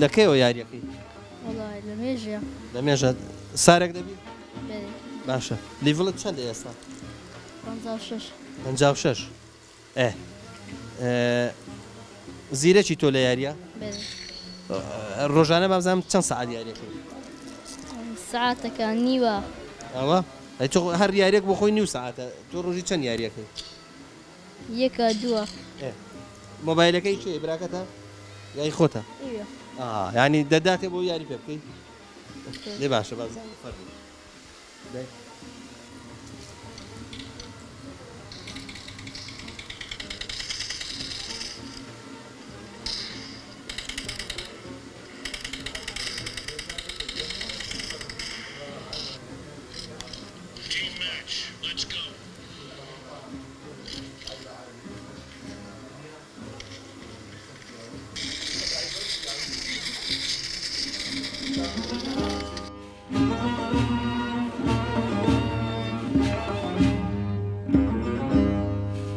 لە کەیەوە یاریەکەی وڵای لە مێژە لە مێژە سارێک دەبی بێ باشە لیڤڵت چەندە ئێستا 56 56 ئێ زیرەکی تۆ لە یاریە بێ ڕۆژانە بابزانم چەند سعات یاریەکەی سعاتەکان نیوە ئەوە ئەی تۆ هەر یاریەک بۆ خۆی نیو سعاتە تۆ ڕۆژی چەند یاریەکەی یەکە دووە مۆبایلەکەی کوێ براکەتە یای خۆتە ئیوە ینی دەداتێ بۆ یاری پێ بکەیت لێ باشە بازانم فەرمی